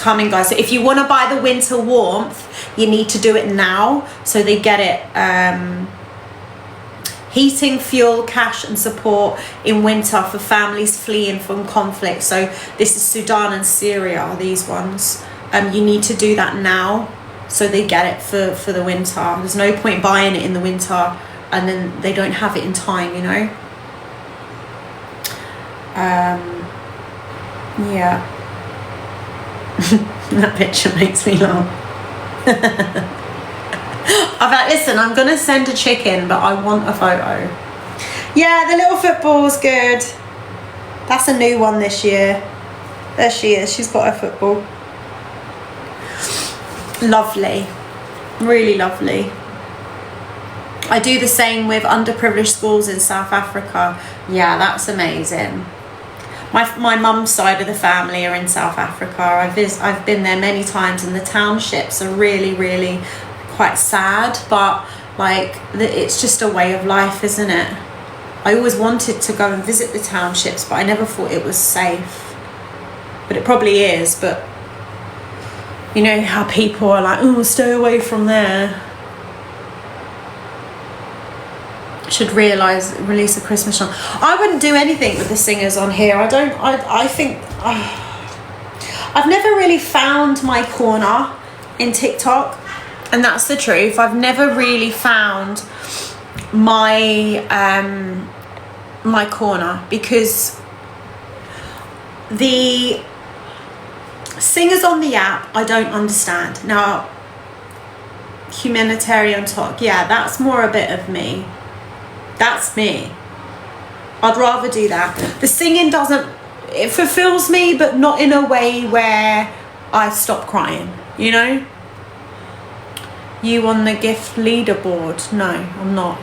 coming, guys. So if you want to buy the winter warmth, you need to do it now, so they get it. Heating, fuel, cash and support in winter for families fleeing from conflict. So this is Sudan and Syria, these ones. You need to do that now, so they get it for the winter. There's no point buying it in the winter and then they don't have it in time, you know. Yeah. That picture makes me laugh. I'm like, listen, I'm gonna send a chicken, but I want a photo. Yeah, the little football's good. That's a new one this year. There she is, she's got her football. Lovely, really lovely. I do the same with underprivileged schools in South Africa. Yeah, that's amazing. My mum's side of the family are in South Africa. I've been there many times, and the townships are really, really quite sad, but like it's just a way of life, isn't it? I always wanted to go and visit the townships, but I never thought it was safe. But it probably is. But you know how people are like, oh, stay away from there. Should release a Christmas song. I wouldn't do anything with the singers on here. I think I've never really found my corner in TikTok, and that's the truth. I've never really found my my corner, because the singers on the app I don't understand. Now, humanitarian talk, yeah, that's more a bit of me. That's me. I'd rather do that. The singing it fulfills me, but not in a way where I stop crying, you know? You on the gift leaderboard? No, I'm not.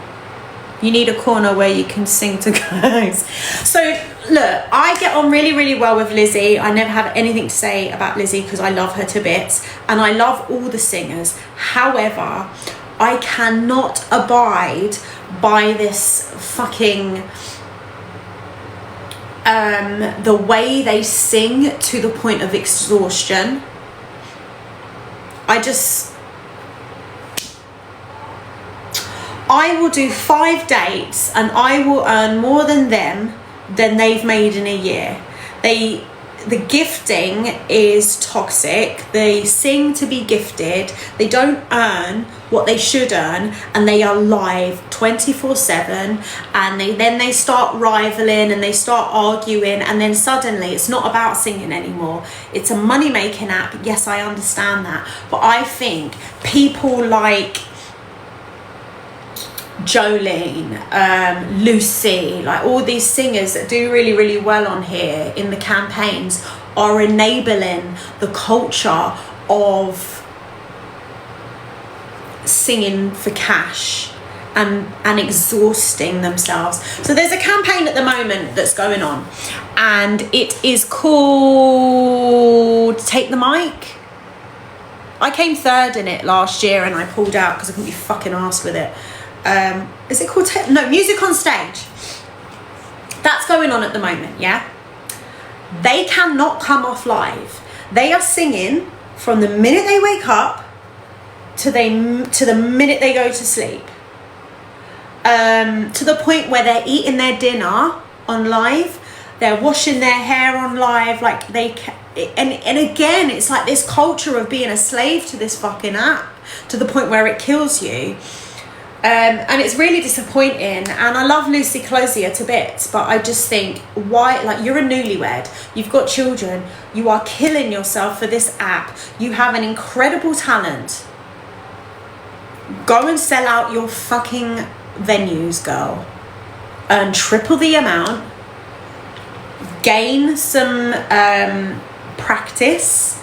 You need a corner where you can sing to guys. So look, I get on really, really well with Lizzie. I never have anything to say about Lizzie because I love her to bits, and I love all the singers. However, I cannot abide by this fucking the way they sing to the point of exhaustion. I will do 5 dates and I will earn more than they've made in a year. The gifting is toxic. They sing to be gifted. They don't earn what they should earn, and they are live 24/7, and then they start rivaling and they start arguing, and then suddenly it's not about singing anymore. It's a money-making app. Yes, I understand that, but I think people like Jolene, Lucy, like all these singers that do really, really well on here in the campaigns are enabling the culture of singing for cash and exhausting themselves. So there's a campaign at the moment that's going on, and it is called Take the Mic. I came third in it last year and I pulled out because I couldn't be fucking arsed with it. Is it called Music on Stage? That's going on at the moment. Yeah, they cannot come off live. They are singing from the minute they wake up to the minute they go to sleep, to the point where they're eating their dinner on live, they're washing their hair on live, like and again, it's like this culture of being a slave to this fucking app to the point where it kills you. And it's really disappointing, and I love Lucy Closier to bits, but I just think, why? Like, you're a newlywed, you've got children, you are killing yourself for this app, you have an incredible talent. Go and sell out your fucking venues, girl. Earn triple the amount, gain some practice,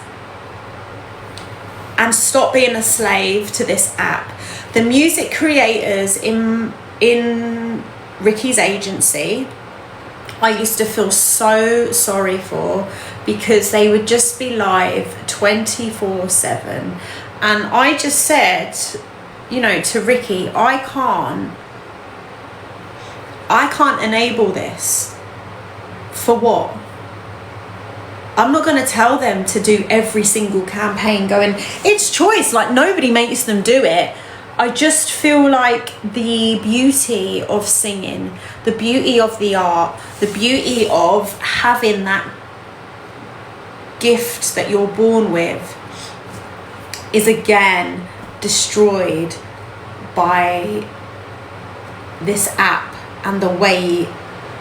and stop being a slave to this app. The music creators in Ricky's agency, I used to feel so sorry for, because they would just be live 24/7. And I just said, you know, to Ricky, I can't enable this. For what? I'm not going to tell them to do every single campaign going, it's choice, like nobody makes them do it. I just feel like the beauty of singing, the beauty of the art, the beauty of having that gift that you're born with is again destroyed by this app and the way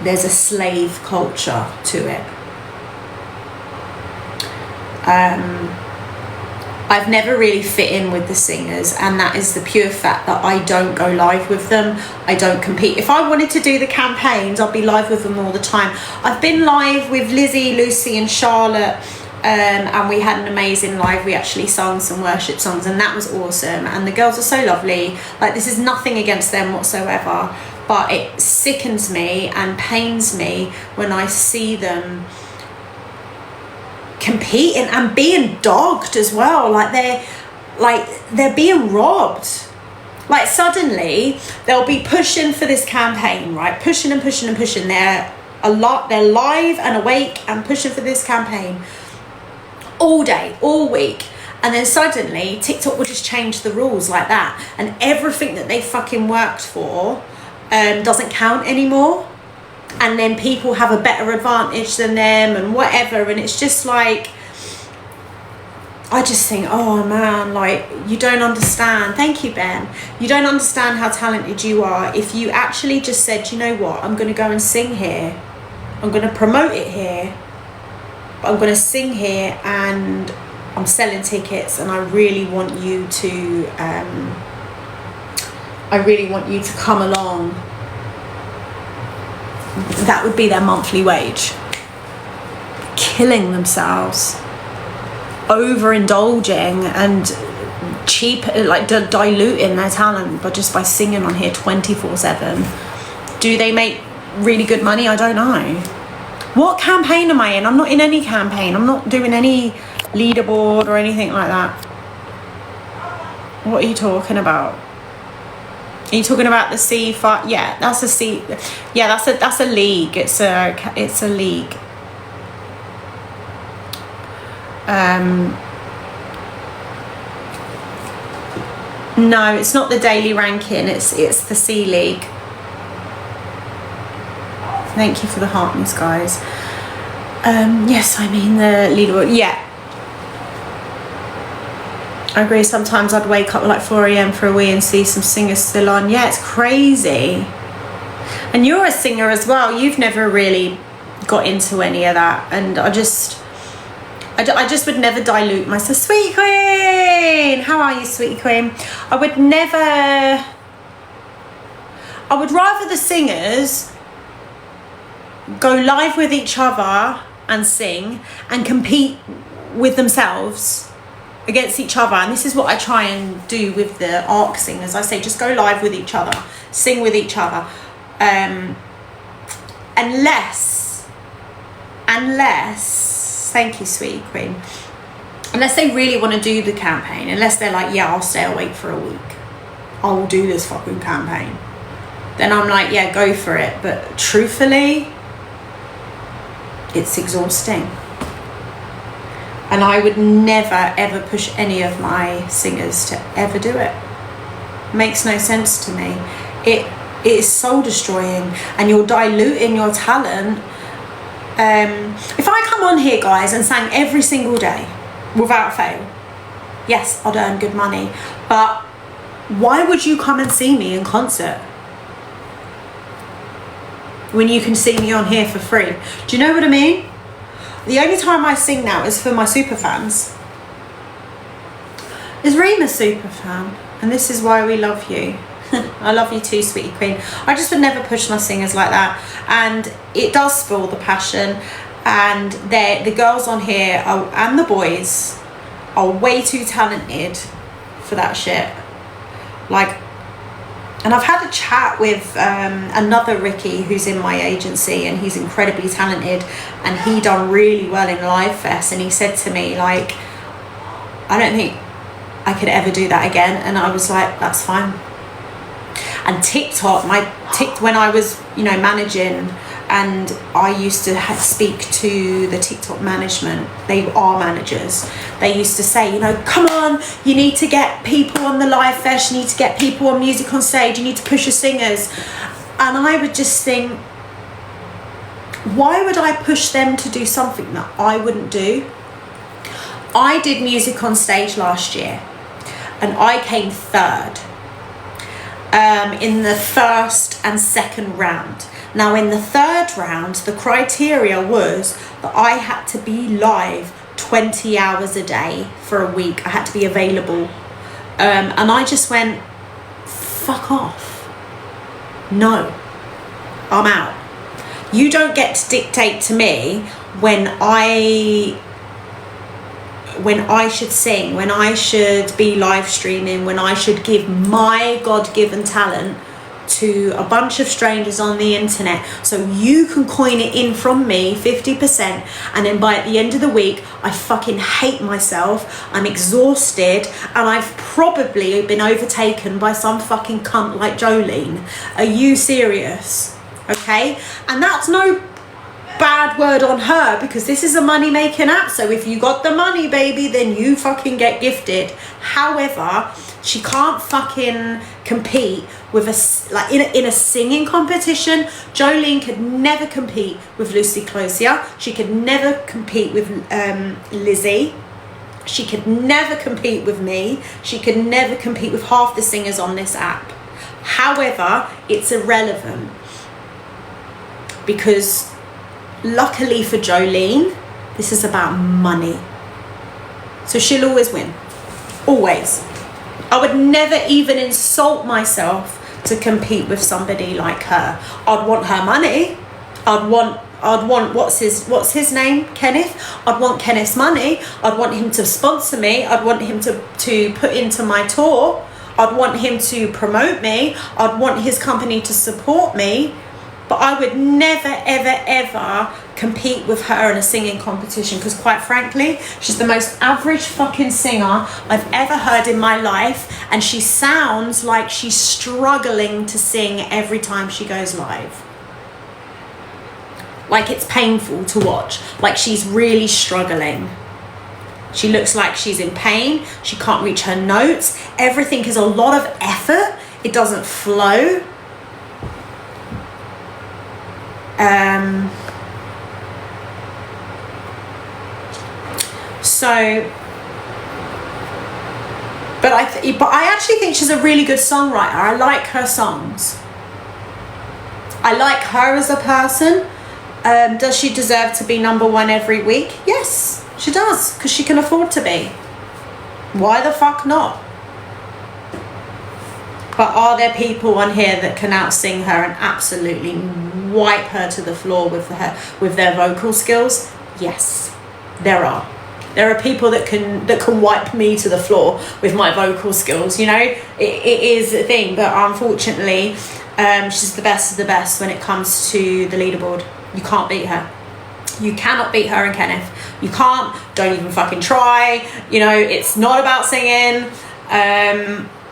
there's a slave culture to it. I've never really fit in with the singers, and that is the pure fact that I don't go live with them. I don't compete. If I wanted to do the campaigns, I'd be live with them all the time. I've been live with Lizzie, Lucy and Charlotte, and we had an amazing live. We actually sung some worship songs, and that was awesome, and the girls are so lovely. Like, this is nothing against them whatsoever, but it sickens me and pains me when I see them competing and being dogged as well. Like they're being robbed. Like, suddenly they'll be pushing for this campaign, right? Pushing and pushing and pushing. They're live and awake and pushing for this campaign all day, all week. And then suddenly TikTok will just change the rules like that, and everything that they fucking worked for doesn't count anymore. And then people have a better advantage than them and whatever. And it's just like, I just think, oh man, like, you don't understand. Thank you, Ben. You don't understand how talented you are. If you actually just said, you know what, I'm going to go and sing here. I'm going to promote it here. But I'm going to sing here, and I'm selling tickets, and I really want you to come along. That would be their monthly wage. Killing themselves, overindulging and cheap, like diluting their talent, but just by singing on here 24/7. Do they make really good money? I don't know. What campaign am I in? I'm not in any campaign. I'm not doing any leaderboard or anything like that. What are you talking about? Are you talking about the C5? Yeah, that's a C. Yeah, that's a league. It's a league. No, it's not the daily ranking. It's the C League. Thank you for the heartness, guys. Yes, I mean the leaderboard. Yeah. I agree, sometimes I'd wake up at like 4 a.m. for a wee and see some singers still on. Yeah, it's crazy. And you're a singer as well. You've never really got into any of that. And I just would never dilute myself. Sweet Queen! How are you, Sweet Queen? I would rather the singers go live with each other and sing and compete with themselves against each other. And this is what I try and do with the ARC singers. I say, just go live with each other, sing with each other, unless thank you, Sweet Queen, unless they really want to do the campaign, unless they're like, yeah, I'll stay awake for a week, I will do this fucking campaign, then I'm like, yeah, go for it. But truthfully, it's exhausting. And I would never, ever push any of my singers to ever do it. Makes no sense to me. It is soul destroying, and you're diluting your talent. If I come on here, guys, and sang every single day without fail, yes, I'd earn good money. But why would you come and see me in concert when you can see me on here for free? Do you know what I mean? The only time I sing now is for my super fans. Is Reem a super fan? And this is why we love you. I love you too, Sweetie Queen. I just would never push my singers like that, and it does spoil the passion. And the girls on here and the boys are way too talented for that shit. Like, and I've had a chat with another Ricky who's in my agency, and he's incredibly talented, and he done really well in Live Fest, and he said to me, like, I don't think I could ever do that again. And I was like, that's fine. And TikTok, when I was, you know, managing and I used to speak to the TikTok management. They are managers. They used to say, you know, come on, you need to get people on the live fest, you need to get people on music on stage, you need to push your singers. And I would just think, why would I push them to do something that I wouldn't do? I did music on stage last year and I came third in the first and second round. Now in the third round, the criteria was that I had to be live 20 hours a day for a week. I had to be available. And I just went, fuck off. No, I'm out. You don't get to dictate to me when I should sing, when I should be live streaming, when I should give my God-given talent to a bunch of strangers on the internet so you can coin it in from me 50%, and then by the end of the week I fucking hate myself, I'm exhausted, and I've probably been overtaken by some fucking cunt like Jolene. Are you serious? Okay? And that's no bad word on her, because this is a money making app, so if you got the money, baby, then you fucking get gifted. However, she can't fucking compete with in a singing competition. Jolene could never compete with Lucy Clozier. She could never compete with Lizzie. She could never compete with me. She could never compete with half the singers on this app. However, it's irrelevant, because luckily for Jolene, this is about money. So she'll always win. Always. I would never even insult myself to compete with somebody like her. I'd want her money. I'd want what's his name? Kenneth. I'd want Kenneth's money. I'd want him to sponsor me. I'd want him to put into my tour. I'd want him to promote me. I'd want his company to support me. But I would never, ever, ever compete with her in a singing competition, because quite frankly, she's the most average fucking singer I've ever heard in my life, and she sounds like she's struggling to sing every time she goes live. Like it's painful to watch, like she's really struggling. She looks like she's in pain, she can't reach her notes, everything is a lot of effort, it doesn't flow. But I actually think she's a really good songwriter. I like her songs. I like her as a person. Does she deserve to be number one every week? Yes, she does, because she can afford to be. Why the fuck not? But are there people on here that can out-sing her and absolutely wipe her to the floor with their vocal skills? Yes, there are. There are people that can wipe me to the floor with my vocal skills. You know, it is a thing. But unfortunately, she's the best of the best when it comes to the leaderboard. You can't beat her. You cannot beat her and Kenneth. You can't. Don't even fucking try. You know, it's not about singing.